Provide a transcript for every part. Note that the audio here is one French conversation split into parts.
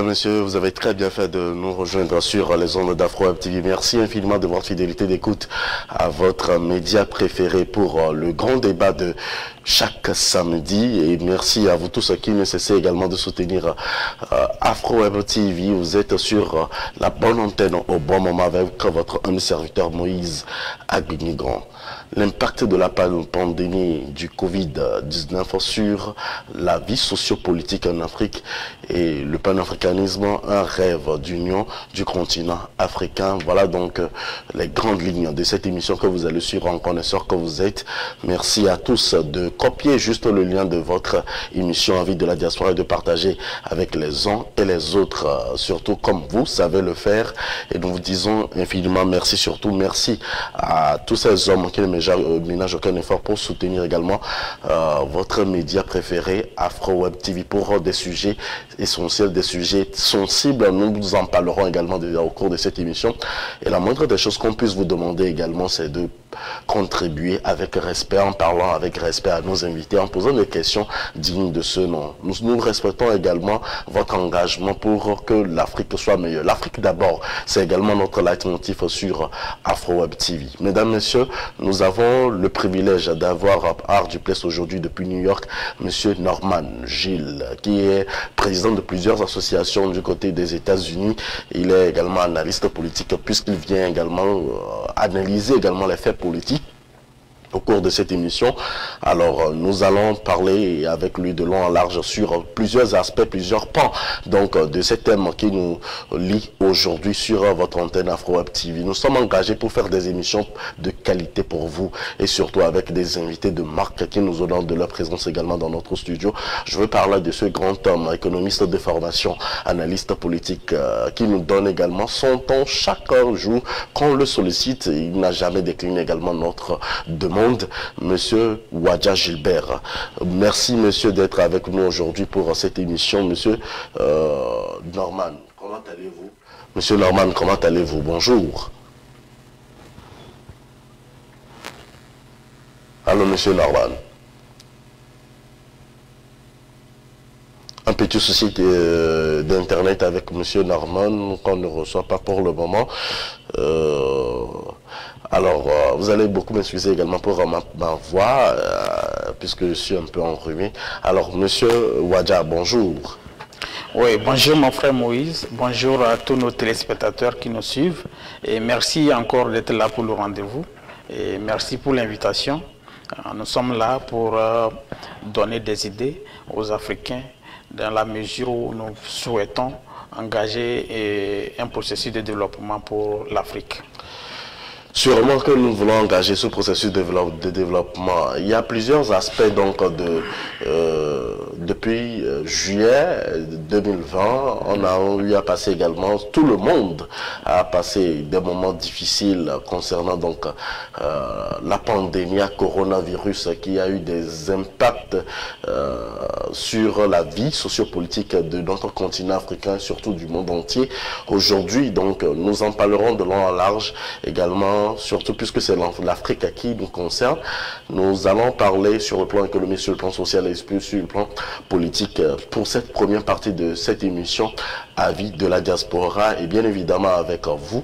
messieurs, vous avez très bien fait de nous rejoindre sur les ondes d'Afro Web TV. Merci infiniment de votre fidélité d'écoute à votre média préféré pour le grand débat de chaque samedi. Et merci à vous tous qui ne cessez également de soutenir Afro Web TV. Vous êtes sur la bonne antenne au bon moment avec votre ami serviteur Moïse Agbinigon. L'impact de la pandémie du Covid-19 sur la vie sociopolitique en Afrique et le panafricanisme, un rêve d'union du continent africain. Voilà donc les grandes lignes de cette émission que vous allez suivre en connaisseur que vous êtes. Merci à tous de copier juste le lien de votre émission Envie de la diaspora et de partager avec les uns et les autres, surtout comme vous savez le faire. Et nous vous disons infiniment merci, surtout merci à tous ces hommes qui ne ménagent aucun effort pour soutenir également votre média préféré Afro Web TV pour des sujets essentiels, des sujets sensibles. Nous vous en parlerons également au cours de cette émission. Et la moindre des choses qu'on puisse vous demander également, c'est de contribuer avec respect, en parlant avec respect à nos invités, en posant des questions dignes de ce nom. Nous respectons également votre engagement pour que l'Afrique soit meilleure. L'Afrique d'abord, c'est également notre leitmotiv sur Afro Web TV. Mesdames, Messieurs, nous avons le privilège d'avoir Art du Place aujourd'hui depuis New York, Monsieur Norman Gilles, qui est président de plusieurs associations du côté des États-Unis. Il est également analyste politique puisqu'il vient également analyser également les faits politiques au cours de cette émission. Alors, nous allons parler avec lui de long en large sur plusieurs aspects, plusieurs pans donc de ce thème qui nous lie aujourd'hui sur votre antenne Afro Web TV. Nous sommes engagés pour faire des émissions de qualité pour vous et surtout avec des invités de marque qui nous honorent de leur présence également dans notre studio. Je veux parler de ce grand homme, économiste de formation, analyste politique, qui nous donne également son temps chaque jour qu'on le sollicite. Il n'a jamais décliné également notre demande. Monsieur Wadja Gilbert. Merci monsieur d'être avec nous aujourd'hui pour cette émission. Monsieur Norman, comment allez-vous? Monsieur Norman, comment allez-vous? Bonjour. Allô monsieur Norman. Un petit souci d'internet avec monsieur Norman qu'on ne reçoit pas pour le moment. Alors, vous allez beaucoup m'excuser également pour ma voix, puisque je suis un peu enrhumé. Alors, monsieur Wadja, bonjour. Oui, bonjour mon frère Moïse, bonjour à tous nos téléspectateurs qui nous suivent. Et merci encore d'être là pour le rendez-vous. Et merci pour l'invitation. Nous sommes là pour donner des idées aux Africains dans la mesure où nous souhaitons engager un processus de développement pour l'Afrique. Sûrement que nous voulons engager ce processus de développement. Il y a plusieurs aspects donc depuis juillet 2020, on a eu à passer également, tout le monde a passé des moments difficiles concernant donc la pandémie à coronavirus qui a eu des impacts sur la vie sociopolitique de notre continent africain, surtout du monde entier. Aujourd'hui, donc, nous en parlerons de long en large également, surtout puisque c'est l'Afrique qui nous concerne. Nous allons parler sur le plan économique, sur le plan social et sur le plan politique pour cette première partie de cette émission Avis de la diaspora et bien évidemment avec vous,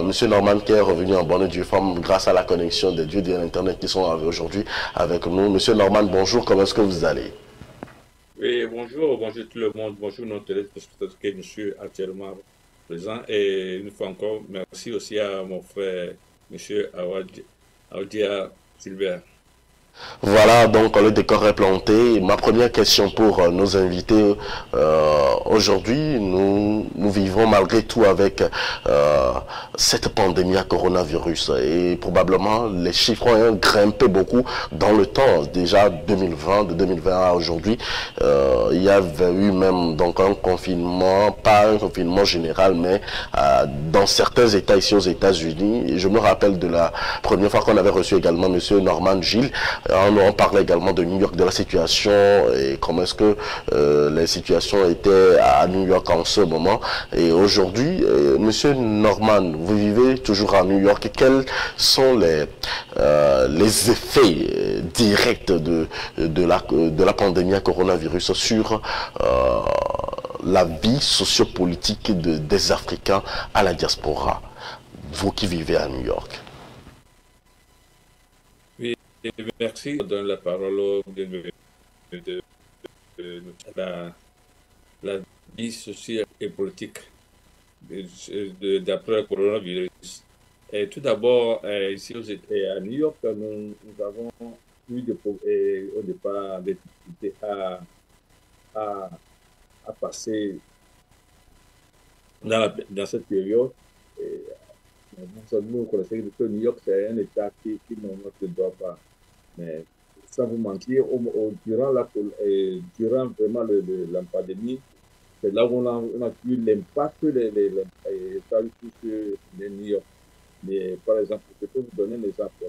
monsieur Norman qui est revenu en bonne et due forme grâce à la connexion des dieux de l'internet qui sont aujourd'hui avec nous. Monsieur Norman, bonjour, comment est-ce que vous allez? Oui, bonjour tout le monde, bonjour nos téléspectateurs qui nous suivent actuellement présent et une fois encore, merci aussi à mon frère, monsieur Wadja Gilbert. Voilà, donc le décor est planté. Ma première question pour nos invités aujourd'hui, nous vivons malgré tout avec cette pandémie à coronavirus et probablement les chiffres ont grimpé beaucoup dans le temps. Déjà 2020, de 2020 à aujourd'hui, il y avait eu même donc un confinement, pas un confinement général, mais dans certains États ici aux États-Unis. Et je me rappelle de la première fois qu'on avait reçu également monsieur Norman Gilles. On parlait également de New York, de la situation et comment est-ce que les situations étaient à New York en ce moment. Et aujourd'hui, monsieur Norman, vous vivez toujours à New York. Quels sont les effets directs de la pandémie à coronavirus sur la vie sociopolitique des Africains à la diaspora, vous qui vivez à New York? Oui, merci. Je donne la parole au la vie sociale et politique d'après le coronavirus. Et tout d'abord, ici à New York, nous avons eu au départ des difficultés à passer dans cette période. Nous connaissons que New York, c'est un État qui ne se doit pas. Mais sans vous mentir, durant vraiment la pandémie, c'est là où on a vu l'impact sur les New York. Mais par exemple, je peux vous donner un exemple.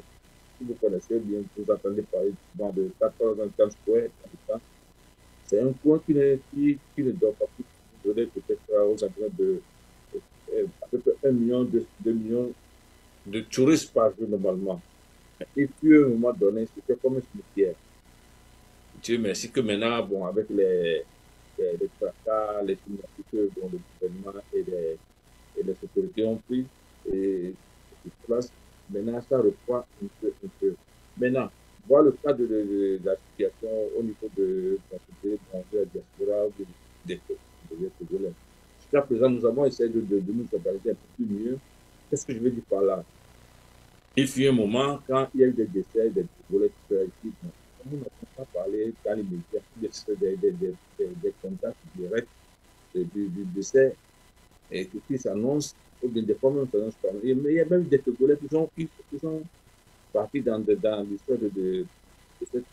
Si vous connaissez bien, vous entendez parler de 95 Square. C'est un coin qui ne doit pas vous donner peut-être aux environs de à peu près 1 million, 2 millions de touristes par jour normalement. Et puis, à un moment donné, c'était comme un cimetière. Dieu merci que maintenant, bon, avec les tracas, les significats dont le gouvernement et les autorités ont pris, et place, maintenant, ça reprend un peu. Maintenant, voir le cas de la situation au niveau de la diaspora ou des Togolais. Jusqu'à présent, nous avons essayé de nous organiser un peu plus mieux. Qu'est-ce que je veux dire par là? Il fut un moment, quand il y a eu des décès, des Togolais qui sont ici, nous n'avons pas parlé dans les médias, des contacts directs du décès et qui s'annoncent, ou bien des fois même s'annoncent pas. Mais il y a même des Togolais qui sont partis dans l'histoire de cette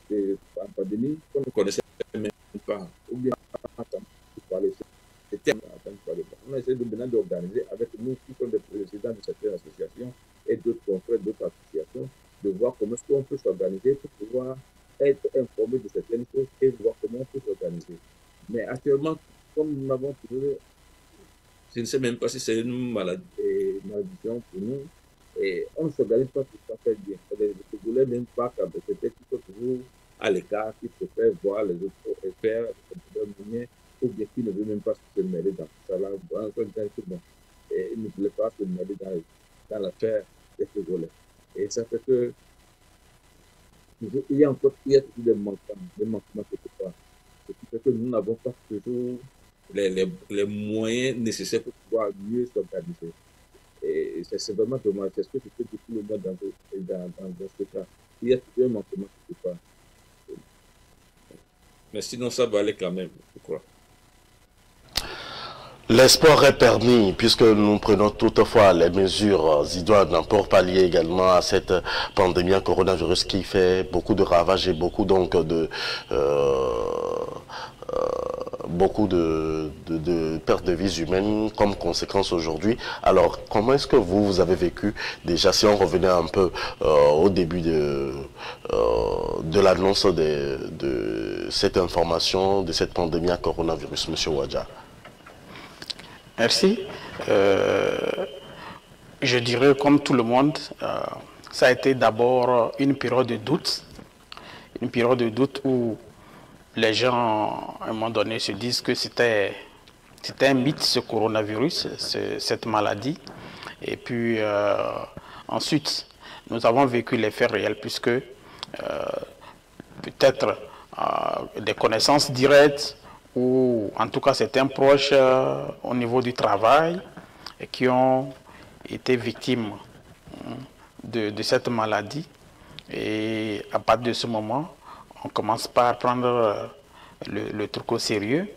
pandémie qu'on ne connaissait même pas. Ou bien parler. On a essayé maintenant d'organiser avec nous, qui sont des présidents de certaines associations et d'autres confrères d'autres associations, de voir comment est-ce qu'on peut s'organiser pour pouvoir être informé de certaines choses et voir comment on peut s'organiser. Mais actuellement, comme nous n'avons trouvé, je ne sais même pas si c'est une malédiction pour nous, et on ne s'organise pas pour ça faire bien. Les Togolais n'aiment pas quand peut-être qu'ils sont toujours à l'écart, qui préfèrent voir les autres et faire leur manière, ou bien qui ne veut même pas se mêler dans tout ça là. Bon, et il ne voulait pas se mêler dans l'affaire des Togolais. Et ça fait que il y a toujours des manquements quelque part. Ce qui fait que nous n'avons pas toujours les moyens nécessaires pour pouvoir mieux s'organiser. Et c'est vraiment dommage. C'est ce que je fais depuis le monde dans ce cas. Il y a toujours un manquement quelque part. Mais sinon, ça va aller quand même, je crois. L'espoir est permis puisque nous prenons toutefois les mesures idoines pour pallier également à cette pandémie à coronavirus qui fait beaucoup de ravages et beaucoup donc de pertes de vies humaines comme conséquence aujourd'hui. Alors, comment est-ce que vous avez vécu déjà, si on revenait un peu au début de l'annonce de cette information, de cette pandémie à coronavirus, M. Ouadja? Merci. Je dirais, comme tout le monde, ça a été d'abord une période de doute. Une période de doute où les gens, à un moment donné, se disent que c'était un mythe, ce coronavirus, cette maladie. Et puis, ensuite, nous avons vécu les faits réels, puisque peut-être des connaissances directes, ou en tout cas certains proches au niveau du travail et qui ont été victimes de cette maladie. Et à partir de ce moment, on commence par prendre le truc au sérieux,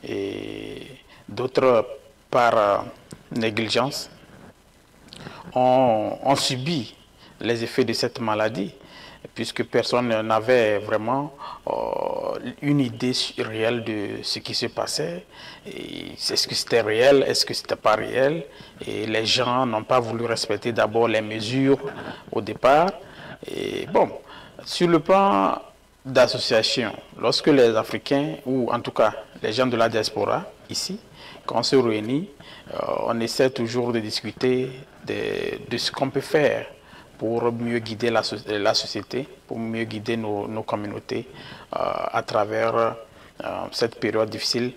et d'autres par négligence ont subi les effets de cette maladie, puisque personne n'avait vraiment une idée réelle de ce qui se passait. Est-ce que c'était réel, est-ce que c'était pas réel? Et les gens n'ont pas voulu respecter d'abord les mesures au départ. Et bon, sur le plan d'association, lorsque les Africains, ou en tout cas les gens de la diaspora, ici, quand on se réunit, on essaie toujours de discuter de ce qu'on peut faire pour mieux guider la société, pour mieux guider nos communautés à travers cette période difficile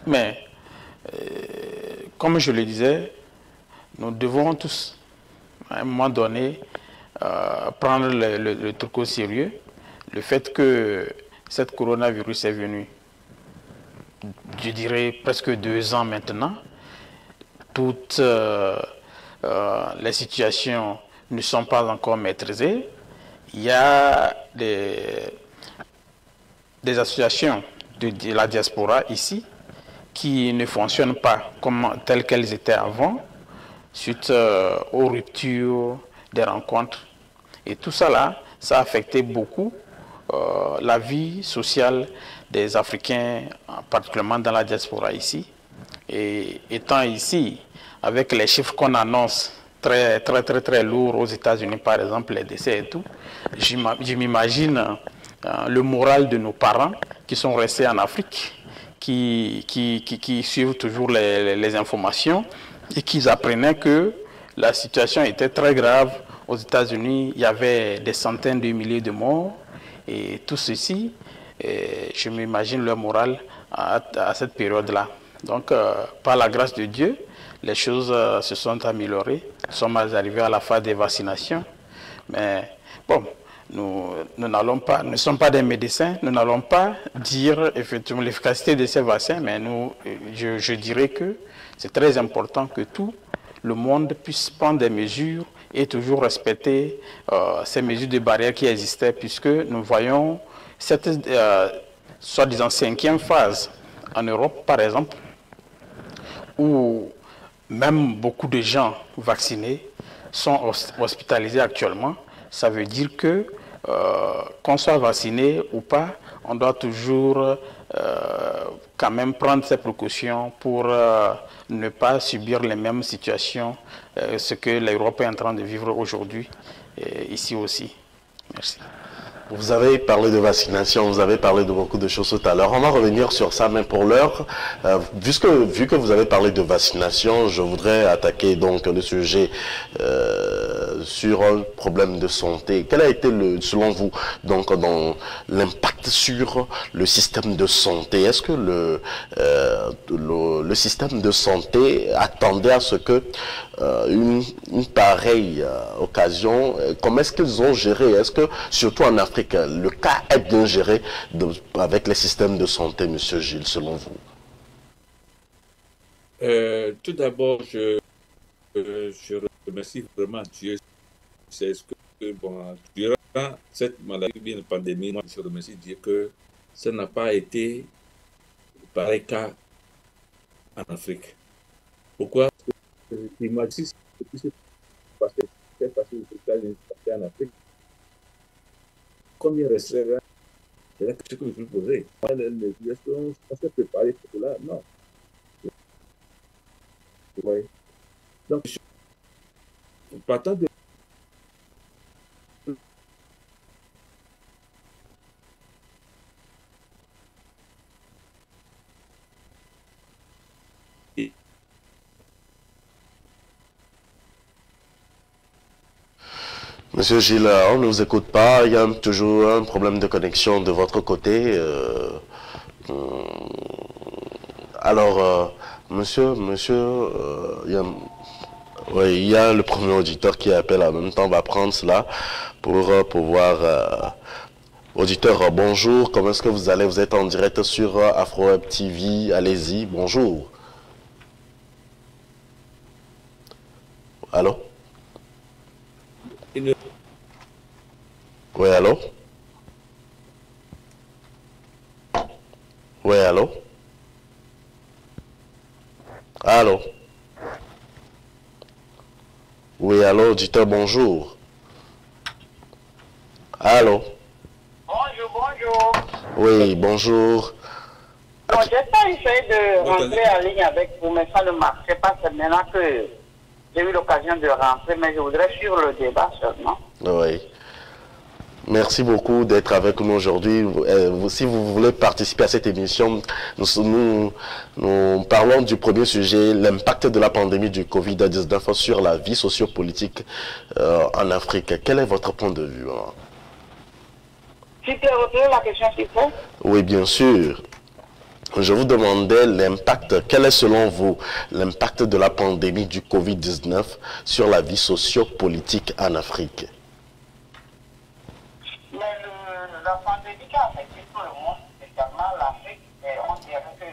Mais, comme je le disais, nous devons tous, à un moment donné, prendre le truc au sérieux. Le fait que cette coronavirus est venue, je dirais presque 2 ans maintenant, toutes les situations ne sont pas encore maîtrisées. Il y a des associations de la diaspora ici qui ne fonctionnent pas telles qu'elles étaient avant, suite aux ruptures des rencontres. Et tout ça là, ça a affecté beaucoup la vie sociale des Africains, particulièrement dans la diaspora ici. Et étant ici, avec les chiffres qu'on annonce très lourds aux États-Unis, par exemple, les décès et tout, je m'imagine le moral de nos parents qui sont restés en Afrique, qui suivent toujours les informations et qui apprenaient que la situation était très grave. Aux États-Unis, il y avait des centaines de milliers de morts et tout ceci, je m'imagine leur moral à cette période-là. Donc, par la grâce de Dieu, les choses se sont améliorées. Nous sommes arrivés à la phase des vaccinations. Mais bon, nous ne sommes pas des médecins, nous n'allons pas dire effectivement l'efficacité de ces vaccins, mais je dirais que c'est très important que tout le monde puisse prendre des mesures et toujours respecter ces mesures de barrière qui existaient, puisque nous voyons cette soi-disant 5e phase en Europe, par exemple, où même beaucoup de gens vaccinés sont hospitalisés actuellement. Ça veut dire que qu'on soit vacciné ou pas, on doit toujours quand même prendre ses précautions pour ne pas subir les mêmes situations, ce que l'Europe est en train de vivre aujourd'hui, ici aussi. Merci. Vous avez parlé de vaccination, vous avez parlé de beaucoup de choses tout à l'heure. On va revenir sur ça, mais pour l'heure, vu que vous avez parlé de vaccination, je voudrais attaquer donc le sujet sur un problème de santé. Quel a été, selon vous, donc dans l'impact sur le système de santé? Est-ce que le système de santé attendait à ce que une pareille occasion, comment est-ce qu'ils ont géré? Est-ce que, surtout en Afrique, le cas est bien géré avec les systèmes de santé, M. Gilles, selon vous? Tout d'abord, je remercie vraiment Dieu. C'est ce que, bon, durant cette maladie, bien pandémie, moi, je remercie Dieu que ça n'a pas été pareil cas en Afrique. Pourquoi? J'imagine ce qui s'est passé aux États-Unis, en Afrique. Combien resterait? C'est la question que je vous poser. Est-ce qu'on s'est préparé pour cela? Non. Oui. Donc, partant de Monsieur Gilles, on ne vous écoute pas, il y a toujours un problème de connexion de votre côté. Alors, monsieur, il y a le premier auditeur qui appelle en même temps, on va prendre cela pour pouvoir... auditeur, bonjour, comment est-ce que vous allez? Vous êtes en direct sur Afro TV, allez-y, bonjour. Allô? Oui, allô? Oui, allô? Allô? Oui, allô, auditeur, bonjour. Allô? Bonjour. Oui, bonjour. Bon, j'ai pas essayé de rentrer en ligne avec vous, mais ça ne marchait pas. C'est maintenant que j'ai eu l'occasion de rentrer, mais je voudrais suivre le débat seulement. Oui. Merci beaucoup d'être avec nous aujourd'hui. Si vous voulez participer à cette émission, nous parlons du premier sujet, l'impact de la pandémie du Covid-19 sur la vie sociopolitique en Afrique. Quel est votre point de vue? Si tu as retenu la question, s'il faut. Oui, bien sûr. Je vous demandais l'impact, quel est selon vous l'impact de la pandémie du Covid-19 sur la vie socio-politique en Afrique? Mais la pandémie qui a affecté tout le monde, spécialement l'Afrique, on dirait que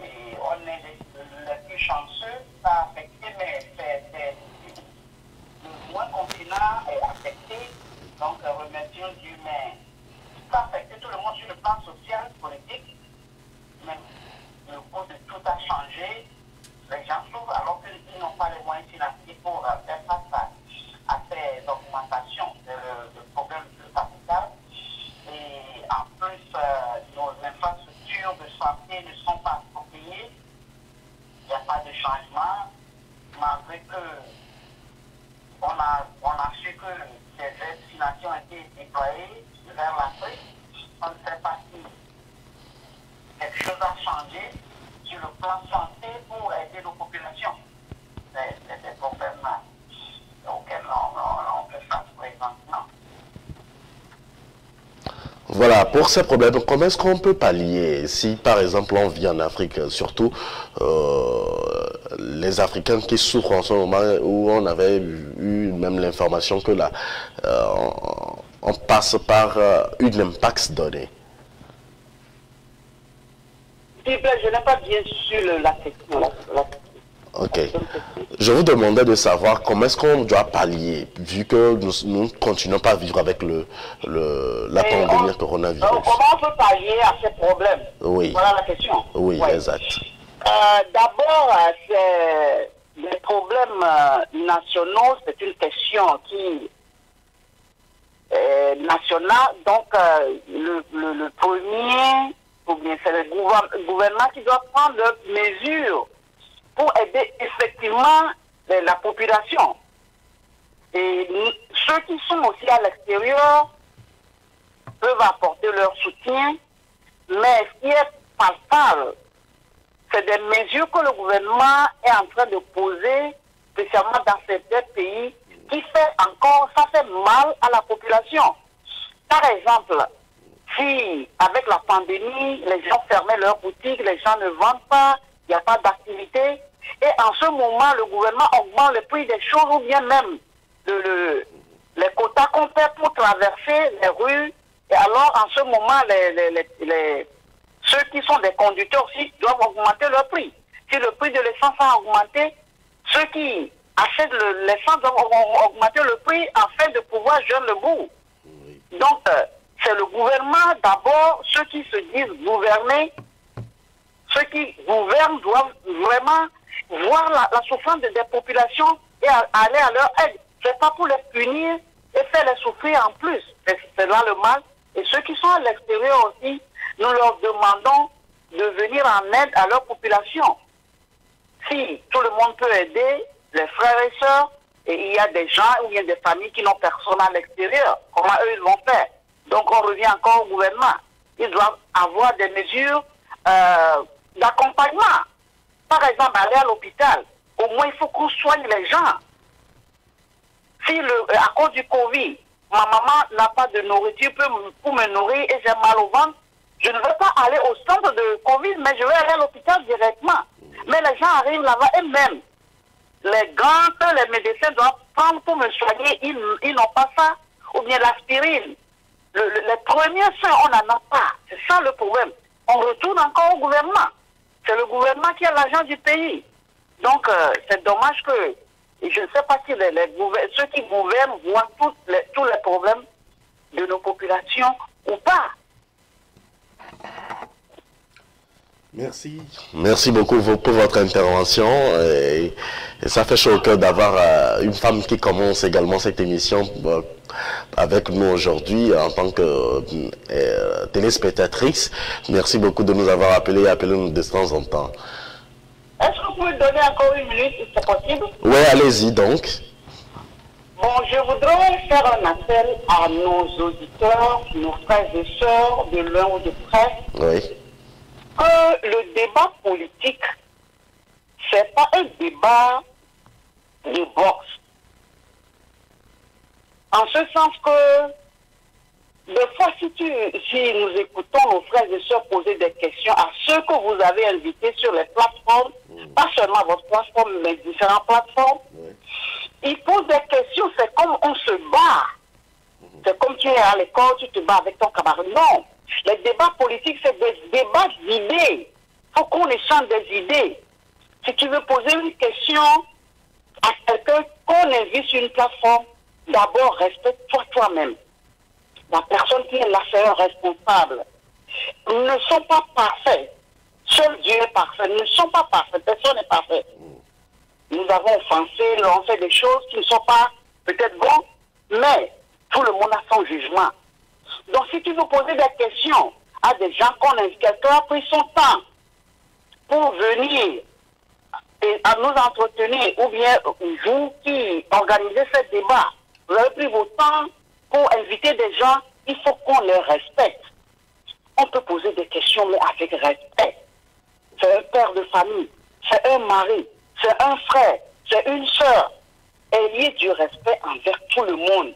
on est les plus chanceux, ça a affecté, mais le moins continent est affecté, donc remercions Dieu, mais ça a affecté tout le monde sur le plan social, politique, même le cours de tout a changé, les gens souffrent alors qu'ils n'ont pas les moyens financiers pour faire face à ces augmentations de problèmes de capital. Et en plus, nos infrastructures de santé ne sont pas appropriées. Il n'y a pas de changement, malgré que on a su que ces aides financières ont été déployées vers l'Afrique. On ne sait pas si quelque chose a changé sur le plan santé pour aider nos populations. C'est des problèmes auxquels on fait face présentement. Voilà, pour ces problèmes, comment est-ce qu'on peut pallier si, par exemple, on vit en Afrique, surtout les Africains qui souffrent en ce moment, où on avait eu même l'information que là, on passe par une impasse donnée. S'il vous plaît, je n'ai pas bien su la question. Ok. Je vous demandais de savoir comment est-ce qu'on doit pallier, vu que nous ne continuons pas à vivre avec la pandémie de coronavirus. Comment on peut pallier à ces problèmes? Oui. Voilà la question. Oui, Ouais. exact. D'abord, les problèmes nationaux, c'est une question qui est nationale. Donc, le premier, ou bien c'est le gouvernement qui doit prendre des mesures pour aider effectivement la population. Et ceux qui sont aussi à l'extérieur peuvent apporter leur soutien, mais ce qui est palpable, c'est des mesures que le gouvernement est en train de poser, spécialement dans certains pays, qui fait encore, ça fait mal à la population. Par exemple, si avec la pandémie, les gens fermaient leurs boutiques, les gens ne vendent pas, il n'y a pas d'activité, et en ce moment, le gouvernement augmente le prix des choses, ou bien même les quotas qu'on fait pour traverser les rues, et alors en ce moment, ceux qui sont des conducteurs aussi doivent augmenter leur prix. Si le prix de l'essence a augmenté, ceux qui achètent l'essence doivent augmenter le prix afin de pouvoir joindre le bout. Donc, c'est le gouvernement d'abord, ceux qui se disent gouverner, ceux qui gouvernent doivent vraiment voir la souffrance des populations et aller à leur aide. C'est pas pour les punir et faire les souffrir en plus. C'est là le mal. Et ceux qui sont à l'extérieur aussi, nous leur demandons de venir en aide à leur population. Si tout le monde peut aider, les frères et sœurs, et il y a des gens ou il y a des familles qui n'ont personne à l'extérieur, comment eux ils vont faire? Donc on revient encore au gouvernement. Ils doivent avoir des mesures d'accompagnement. Par exemple, aller à l'hôpital, au moins il faut qu'on soigne les gens. Si à cause du Covid, ma maman n'a pas de nourriture pour me nourrir et j'ai mal au ventre, je ne veux pas aller au centre de Covid, mais je vais aller à l'hôpital directement. Mais les gens arrivent là-bas et même les gants que les médecins doivent prendre pour me soigner, ils n'ont pas ça. Ou bien l'aspirine. Les premiers soins, on n'en a pas. C'est ça le problème. On retourne encore au gouvernement. C'est le gouvernement qui a l'argent du pays. Donc, c'est dommage que, je ne sais pas si ceux qui gouvernent voient tous les problèmes de nos populations ou pas. Merci. Merci beaucoup pour votre intervention. Et ça fait chaud au cœur d'avoir une femme qui commence également cette émission avec nous aujourd'hui en tant que téléspectatrice. Merci beaucoup de nous avoir appelés et appelez-nous de temps en temps. Est-ce que vous pouvez donner encore une minute si c'est possible? Oui, allez-y donc. Bon, je voudrais faire un appel à nos auditeurs, nos frères et sœurs de l'un ou de près. Oui. Que le débat politique, c'est pas un débat de boxe. En ce sens que des fois, si nous écoutons nos frères et sœurs poser des questions à ceux que vous avez invités sur les plateformes, pas seulement votre plateforme, mais différentes plateformes, ils posent des questions, c'est comme on se bat. C'est comme tu es à l'école, tu te bats avec ton camarade. Non, les débats politiques, c'est des débats d'idées. Il faut qu'on échange des idées. Si tu veux poser une question à quelqu'un qu'on invite sur une plateforme, d'abord respecte-toi toi-même. La personne qui est là, c'est un responsable. Ils ne sont pas parfaits. Seul Dieu est parfait. Ils ne sont pas parfaits. Personne n'est parfait. Nous avons offensé, on fait des choses qui ne sont pas peut-être bonnes, mais tout le monde a son jugement. Donc si tu veux poser des questions à des gens qu'on invite, quelqu'un a pris son temps pour venir et à nous entretenir, ou bien vous qui organisez ce débat, vous avez pris votre temps pour inviter des gens, il faut qu'on les respecte. On peut poser des questions, mais avec respect. C'est un père de famille, c'est un mari, c'est un frère, c'est une sœur. Ayez du respect envers tout le monde.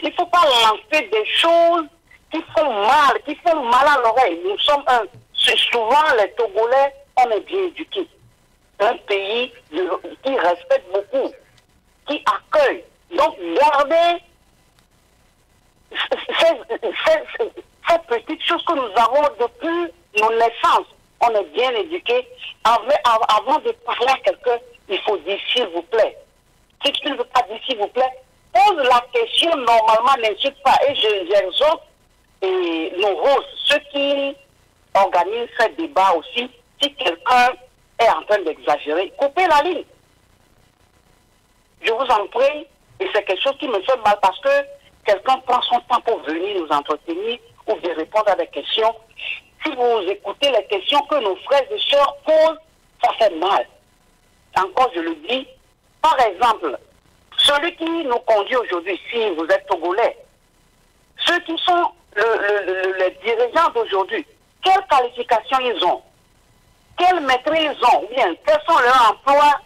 Il ne faut pas lancer des choses qui font mal à l'oreille. Nous sommes souvent les Togolais, on est bien éduqués. Un pays qui respecte beaucoup, qui accueille. Donc gardez ces petites choses que nous avons depuis nos naissances. On est bien éduqués. Avant de parler à quelqu'un, il faut dire s'il vous plaît. Si tu ne veux pas dire s'il vous plaît, pose la question normalement, n'insulte pas. Et j'exhorte nos roses, ceux qui organisent ce débat aussi, si quelqu'un est en train d'exagérer, coupez la ligne. Je vous en prie, et c'est quelque chose qui me fait mal parce que quelqu'un prend son temps pour venir nous entretenir ou de répondre à des questions. Si vous écoutez les questions que nos frères et sœurs posent, ça fait mal. Encore, je le dis, par exemple, celui qui nous conduit aujourd'hui, si vous êtes Togolais, ceux qui sont les dirigeants d'aujourd'hui, quelles qualifications ils ont? Quelle maîtrise ils ont? Ou bien, quels sont leurs emplois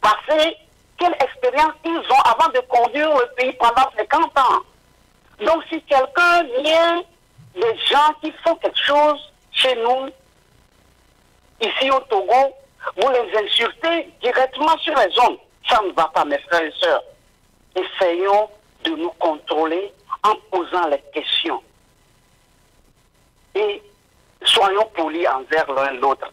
passés? Quelle expérience ils ont avant de conduire le pays pendant 50 ans? Donc, si quelqu'un vient, des gens qui font quelque chose chez nous, ici au Togo, vous les insultez directement sur les ondes. Ça ne va pas, mes frères et sœurs. Essayons de nous contrôler en posant les questions. Et soyons polis envers l'un l'autre.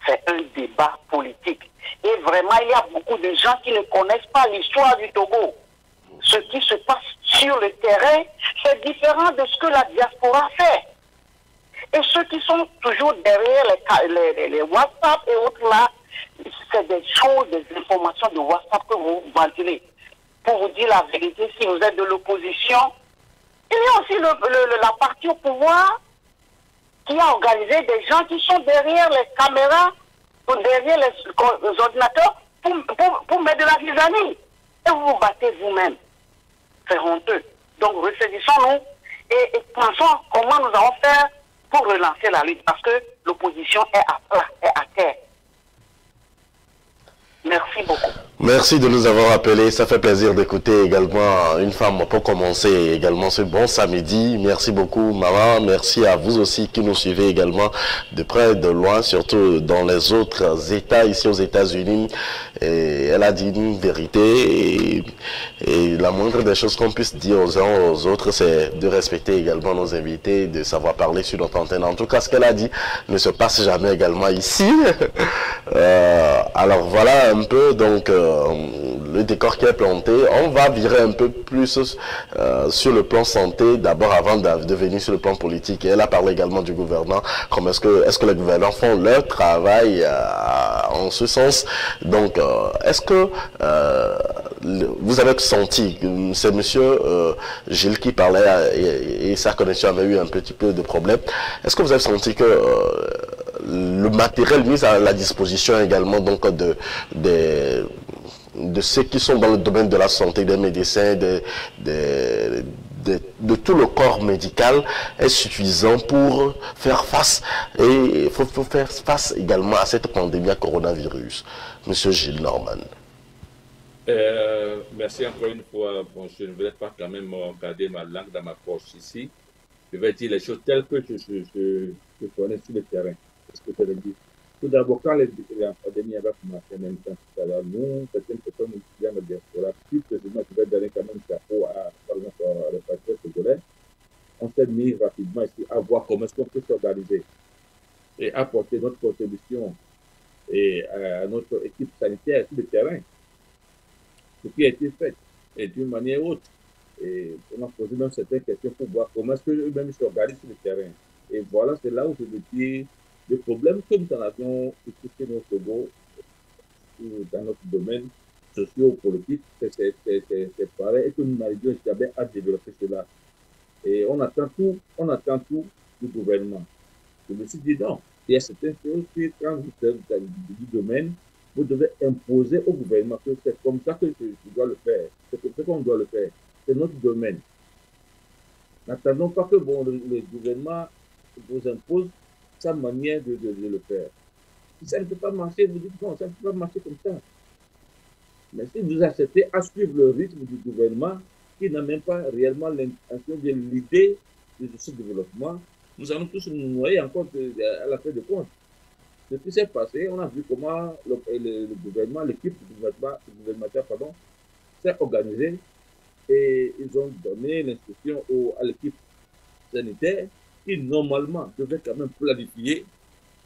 C'est un débat politique. Et vraiment, il y a beaucoup de gens qui ne connaissent pas l'histoire du Togo. Ce qui se passe sur le terrain, c'est différent de ce que la diaspora fait. Et ceux qui sont toujours derrière les WhatsApp et autres là, c'est des choses, des informations de WhatsApp que vous ventilez. Pour vous dire la vérité, si vous êtes de l'opposition, il y a aussi la partie au pouvoir qui a organisé des gens qui sont derrière les caméras ou derrière les ordinateurs pour mettre de la zizanie. Et vous vous battez vous-même. C'est honteux. Donc ressaisissons-nous et pensons comment nous allons faire pour relancer la lutte, parce que l'opposition est à plat, est à terre. Merci beaucoup. Merci de nous avoir appelés. Ça fait plaisir d'écouter également une femme pour commencer également ce bon samedi. Merci beaucoup, maman. Merci à vous aussi qui nous suivez également de près et de loin, surtout dans les autres États, ici aux États-Unis. Et elle a dit une vérité. Et la moindre des choses qu'on puisse dire aux uns aux autres, c'est de respecter également nos invités, de savoir parler sur notre antenne. En tout cas, ce qu'elle a dit ne se passe jamais également ici. Alors voilà un peu donc le décor qui est planté. On va virer un peu plus sur le plan santé d'abord avant de venir sur le plan politique. Et elle a parlé également du gouvernement. Comme est-ce que les gouvernants font leur travail en ce sens? Donc est-ce que vous avez senti, c'est monsieur Gilles qui parlait et sa connexion avait eu un petit peu de problème. Est-ce que vous avez senti que le matériel mis à la disposition également donc de ceux qui sont dans le domaine de la santé, des médecins, de tout le corps médical est suffisant pour faire face et il faut faire face également à cette pandémie à coronavirus? Monsieur Gilles Norman. Merci encore une fois. Bon, je ne voulais pas quand même garder ma langue dans ma poche ici. Je vais dire les choses telles que je connais sur le terrain. C'est ce que je veux dire. Tout d'abord, quand la pandémie avait commencé, même temps tout à l'heure, nous, certaines personnes nous disaient dans la diaspora, plus précisément, je vais donner quand même un chapeau à, par exemple, le pasteur congolais. On s'est mis rapidement ici à voir comment est-ce qu'on peut s'organiser et apporter notre contribution et à notre équipe sanitaire sur le terrain. Ce qui a été fait, et d'une manière autre. Et on a posé même certaines questions pour voir comment est-ce qu'eux-mêmes s'organisent sur le terrain. Et voilà, c'est là où je veux dire le problème que nous en avions écouté au Togo, dans notre domaine socio-politique, c'est pareil, et que nous n'arrivions jamais à développer cela. Et on attend tout du gouvernement. Je me suis dit non, il y a certaines choses que quand vous êtes dans du domaine, vous devez imposer au gouvernement que c'est comme ça que je dois le faire. C'est comme ça qu'on doit le faire. C'est notre domaine. N'attendons pas que le gouvernement vous impose sa manière de le faire. Si ça ne peut pas marcher, vous dites non, ça ne peut pas marcher comme ça. Mais si vous acceptez à suivre le rythme du gouvernement, qui n'a même pas réellement l'intention de l'idée de ce développement, nous allons tous nous noyer encore à la fin de compte. Ce qui s'est passé, on a vu comment le gouvernement, l'équipe gouvernementale, s'est organisée et ils ont donné l'instruction à l'équipe sanitaire qui, normalement, devait quand même planifier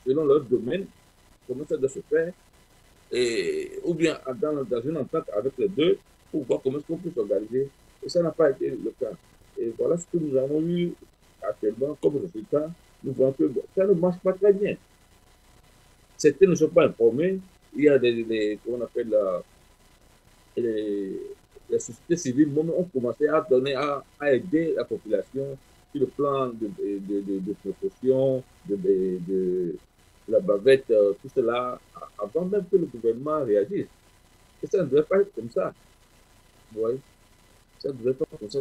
selon leur domaine comment ça doit se faire, ou bien dans une entente avec les deux pour voir comment est-ce qu'on peut s'organiser. Et ça n'a pas été le cas. Et voilà ce que nous avons eu actuellement comme résultat. Nous voyons que ça ne marche pas très bien. Certains ne sont pas informés. Il y a comment on appelle les sociétés civiles ont commencé à donner, à aider la population sur le plan de précaution, de la bavette, tout cela, avant même que le gouvernement réagisse. Et ça ne devrait pas être comme ça. Vous voyez? Ça ne devrait pas être comme ça.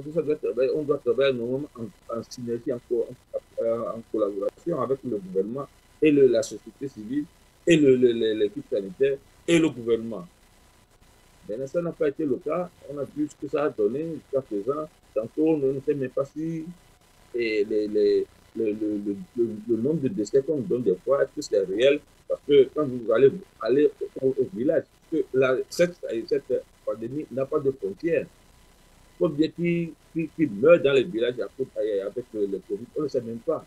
On doit travailler normalement en synergie, en collaboration avec le gouvernement et la société civile et l'équipe sanitaire et le gouvernement. Mais ça n'a pas été le cas. On a vu ce que ça a donné jusqu'à présent. Tantôt, on ne sait même pas si le nombre de décès qu'on nous donne des fois, est-ce que c'est réel? Parce que quand vous allez au village, cette pandémie n'a pas de frontières. Combien qui meurent dans les villages avec le Covid, on ne sait même pas.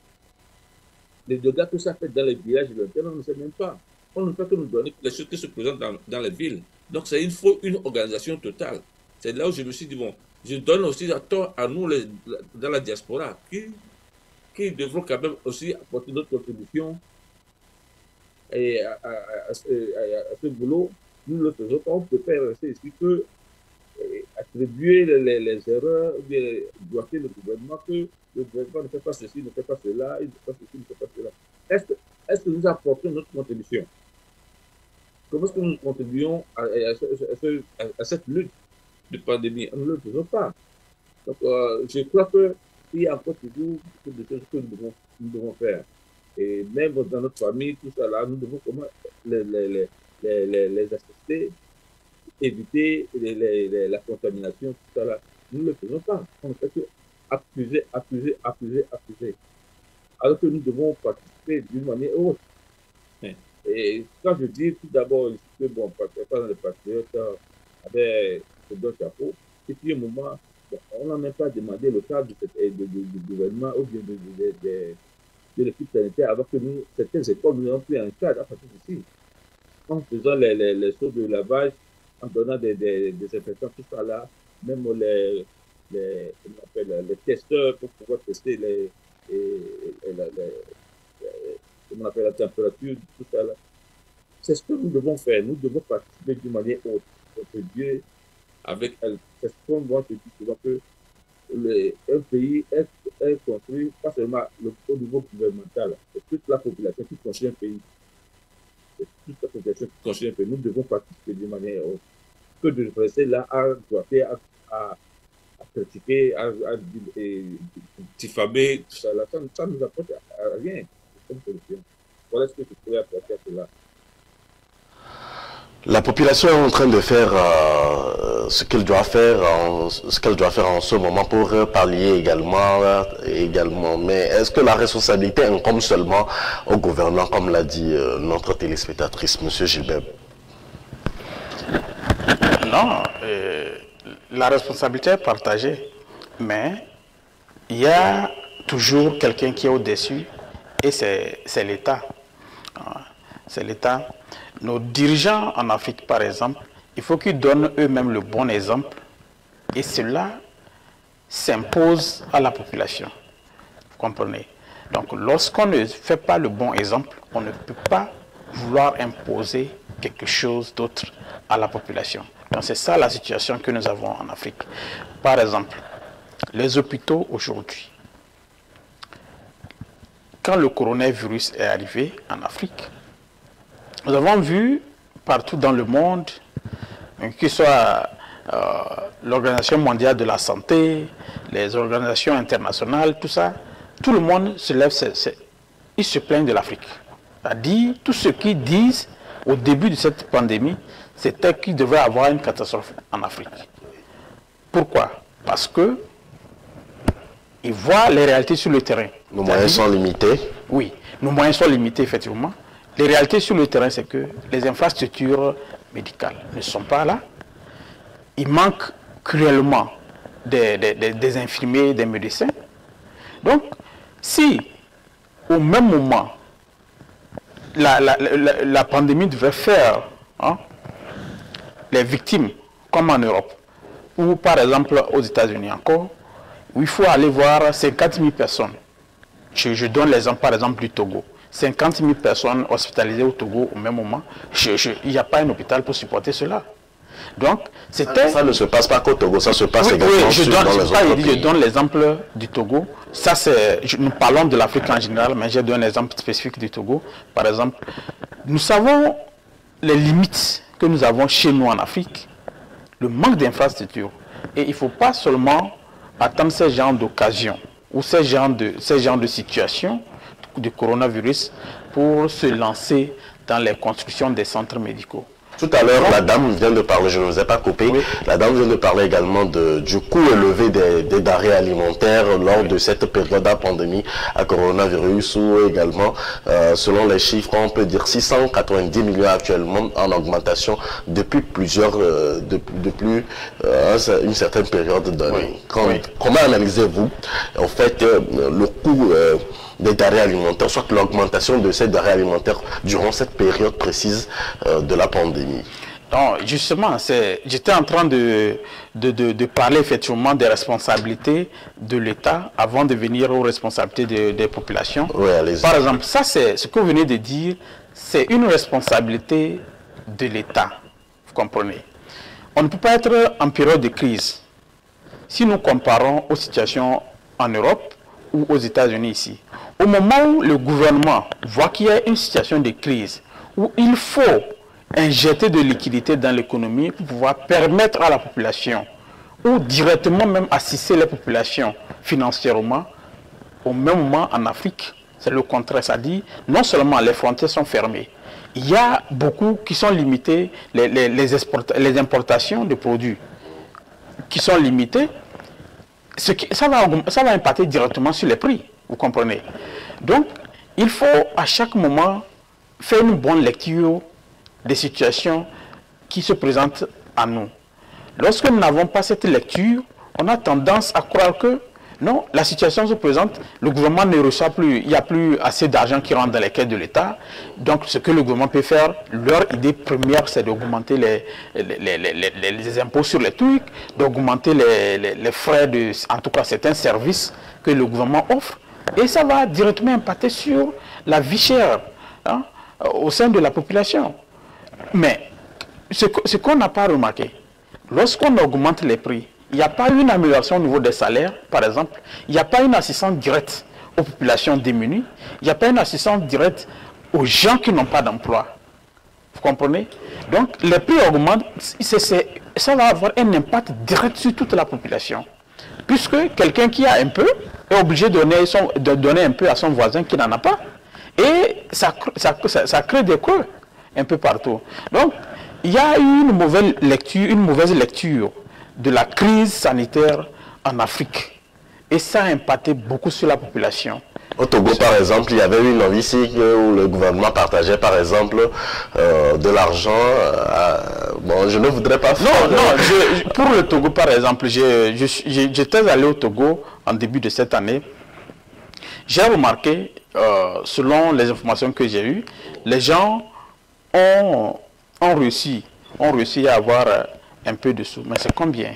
Les dégâts que ça fait dans les villages, on ne sait même pas. On ne peut que nous donner les choses qui se présentent dans les villes. Donc, il faut une organisation totale. C'est là où je me suis dit, bon, je donne aussi à tort à nous, dans la diaspora, qui devront quand même aussi apporter notre contribution et à ce boulot. Nous ne le faisons pas. On peut faire rester ici que attribuer les erreurs, ou bien doiter le gouvernement que le gouvernement ne fait pas ceci, ne fait pas cela, il ne fait pas ceci, ne fait pas cela. Est-ce que nous apportons notre contribution? Comment est-ce que nous contribuons à cette lutte de pandémie? Nous ne le faisons pas. Donc, je crois qu'il y a encore toujours beaucoup de choses que nous devons faire. Et même dans notre famille, tout ça là, nous devons comment les assister, éviter la contamination, tout ça là. Nous ne le faisons pas. On ne fait que accuser. Alors que nous devons participer d'une manière ou autre. Et quand je dis tout d'abord que, bon, pas dans les patriotes, avec ce deux chapeaux, et puis un moment, bon, on n'a même pas demandé le cadre du gouvernement ou bien de l'équipe sanitaire, alors que nous, certaines écoles, nous n'avons plus un cadre à partir d'ici. En faisant les sauts de lavage, en donnant des infectants, tout ça là, même les testeurs pour pouvoir tester la température, tout ça là. C'est ce que nous devons faire. Nous devons participer d'une manière autre. Contribuer avec elle. C'est ce qu'on doit se dire souvent que un pays est construit pas seulement au niveau gouvernemental, c'est toute la population qui construit un pays. C'est toute la population qui construit un pays. Nous devons participer d'une manière autre. Que de rester là à critiquer, à diffamer, tout ça là, ça ne nous apporte à rien. Voilà ce que je pourrais apporter à cela. La population est en train de faire ce qu'elle doit faire en ce moment pour pallier également. Mais est-ce que la responsabilité incombe seulement au gouvernement, comme l'a dit notre téléspectatrice, M. Gilbert? Non, la responsabilité est partagée, mais il y a toujours quelqu'un qui est au-dessus, et c'est l'État. C'est l'État. Nos dirigeants en Afrique, par exemple, il faut qu'ils donnent eux-mêmes le bon exemple, et cela s'impose à la population. Vous comprenez? Donc, lorsqu'on ne fait pas le bon exemple, on ne peut pas vouloir imposer quelque chose d'autre à la population. Donc, c'est ça la situation que nous avons en Afrique. Par exemple, les hôpitaux aujourd'hui. Quand le coronavirus est arrivé en Afrique, nous avons vu partout dans le monde, que ce soit l'Organisation mondiale de la santé, les organisations internationales, tout ça, tout le monde se lève, ils se plaignent de l'Afrique. C'est-à-dire, tous ceux qui disent au début de cette pandémie, c'était qu'il devait y avoir une catastrophe en Afrique. Pourquoi? Parce que ils voient les réalités sur le terrain. Nos moyens sont limités. Oui, nos moyens sont limités, effectivement. Les réalités sur le terrain, c'est que les infrastructures médicales ne sont pas là. Il manque cruellement des infirmiers, des médecins. Donc, si au même moment, la pandémie devait faire les victimes, comme en Europe, ou par exemple aux États-Unis encore, où il faut aller voir 50 000 personnes. Je donne l'exemple par exemple du Togo. 50 000 personnes hospitalisées au Togo au même moment. Il n'y a pas un hôpital pour supporter cela. Donc, c'était... Ça ne se passe pas qu'au Togo, ça se passe également dans les autres pays. Je donne l'exemple du Togo. Ça, nous parlons de l'Afrique en général, mais j'ai donné un exemple spécifique du Togo. Par exemple, nous savons les limites que nous avons chez nous en Afrique, le manque d'infrastructures. Et il ne faut pas seulement attendre ces genres d'occasions ou ces genres de situations du coronavirus pour se lancer dans les constructions des centres médicaux. Tout à l'heure, la dame vient de parler, je ne vous ai pas coupé, oui. La dame vient de parler également du coût élevé des denrées alimentaires lors de cette période de pandémie à coronavirus, ou également, selon les chiffres, on peut dire 690 millions actuellement en augmentation depuis une certaine période d'année. Oui. Comment analysez-vous, en fait, le coût des denrées alimentaires, soit l'augmentation de ces denrées alimentaires durant cette période précise de la pandémie? Non, justement, j'étais en train de parler effectivement des responsabilités de l'État avant de venir aux responsabilités des populations. Oui, allez-y. Par exemple, ça c'est ce que vous venez de dire, c'est une responsabilité de l'État. Vous comprenez? On ne peut pas être en période de crise. Si nous comparons aux situations en Europe ou aux États-Unis ici, au moment où le gouvernement voit qu'il y a une situation de crise, où il faut injecter de liquidités dans l'économie pour pouvoir permettre à la population, ou directement même assister les populations financièrement, au même moment en Afrique, c'est le contraire. C'est-à-dire, non seulement les frontières sont fermées, il y a beaucoup qui sont limitées, les importations de produits qui sont limitées, ça va impacter directement sur les prix, vous comprenez. Donc, il faut à chaque moment faire une bonne lecture des situations qui se présentent à nous. Lorsque nous n'avons pas cette lecture, on a tendance à croire que non, la situation se présente, le gouvernement ne reçoit plus, il n'y a plus assez d'argent qui rentre dans les caisses de l'État. Donc, ce que le gouvernement peut faire, leur idée première, c'est d'augmenter les impôts sur les trucs, d'augmenter les frais en tout cas, certains services que le gouvernement offre. Et ça va directement impacter sur la vie chère au sein de la population. Mais ce qu'on n'a pas remarqué, lorsqu'on augmente les prix, il n'y a pas une amélioration au niveau des salaires, par exemple. Il n'y a pas une assistance directe aux populations démunies. Il n'y a pas une assistance directe aux gens qui n'ont pas d'emploi. Vous comprenez? Donc, les prix augmentent, ça va avoir un impact direct sur toute la population. Puisque quelqu'un qui a un peu est obligé de donner un peu à son voisin qui n'en a pas. Et ça crée des creux un peu partout. Donc, il y a eu une mauvaise lecture de la crise sanitaire en Afrique. Et ça a impacté beaucoup sur la population. Au Togo, par exemple, il y avait une envie ici où le gouvernement partageait, par exemple, de l'argent. Bon, je ne voudrais pas faire... Non, pour le Togo, par exemple, j'étais allé au Togo en début de cette année. J'ai remarqué, selon les informations que j'ai eues, les gens ont réussi à avoir un peu de sous. Mais c'est combien?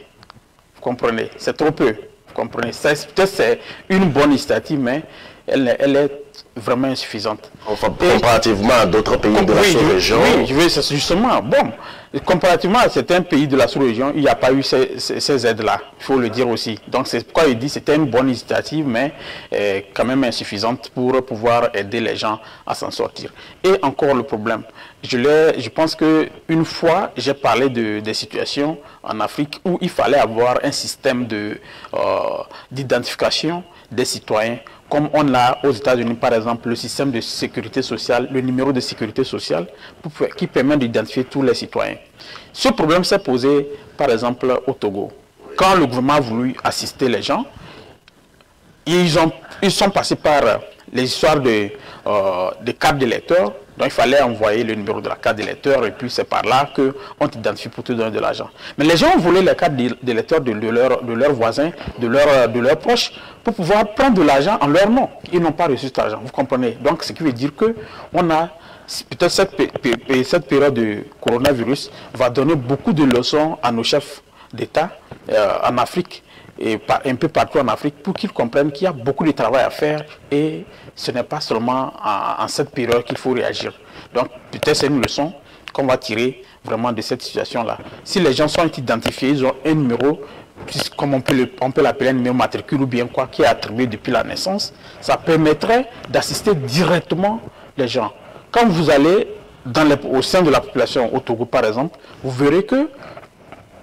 Vous comprenez? C'est trop peu. Vous comprenez? Peut-être c'est une bonne initiative, mais elle est vraiment insuffisante. Enfin, comparativement à d'autres pays de la sous-région. Oui, c'est justement. Bon, comparativement à certains pays de la sous-région, il n'y a pas eu ces aides-là. Il faut le dire aussi. Donc, c'est pourquoi il dit que c'était une bonne initiative, mais quand même insuffisante pour pouvoir aider les gens à s'en sortir. Et encore le problème. Je pense qu'une fois, j'ai parlé des situations en Afrique où il fallait avoir un système d'identification des citoyens, comme on a aux États-Unis, par exemple, le système de sécurité sociale, le numéro de sécurité sociale, qui permet d'identifier tous les citoyens. Ce problème s'est posé, par exemple, au Togo. Quand le gouvernement a voulu assister les gens, ils sont passés par les histoires de cartes d'électeurs. Donc il fallait envoyer le numéro de la carte d'électeur et puis c'est par là qu'on t'identifie pour te donner de l'argent. Mais les gens voulaient les cartes d'électeurs de leurs voisins, de leurs proches, pour pouvoir prendre de l'argent en leur nom. Ils n'ont pas reçu cet argent, vous comprenez? Donc ce qui veut dire qu'on a peut-être cette période de coronavirus va donner beaucoup de leçons à nos chefs d'État en Afrique et un peu partout en Afrique pour qu'ils comprennent qu'il y a beaucoup de travail à faire et ce n'est pas seulement en cette période qu'il faut réagir. Donc peut-être c'est une leçon qu'on va tirer vraiment de cette situation-là. Si les gens sont identifiés, ils ont un numéro, comme on peut l'appeler un numéro matricule ou bien quoi, qui est attribué depuis la naissance, ça permettrait d'assister directement les gens. Quand vous allez au sein de la population au Togo par exemple, vous verrez que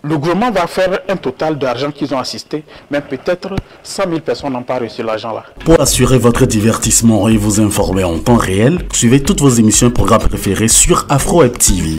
le gouvernement va faire un total d'argent qu'ils ont assisté, mais peut-être 100 000 personnes n'ont pas reçu l'argent là. Pour assurer votre divertissement et vous informer en temps réel, suivez toutes vos émissions et programmes préférés sur Afro Web TV.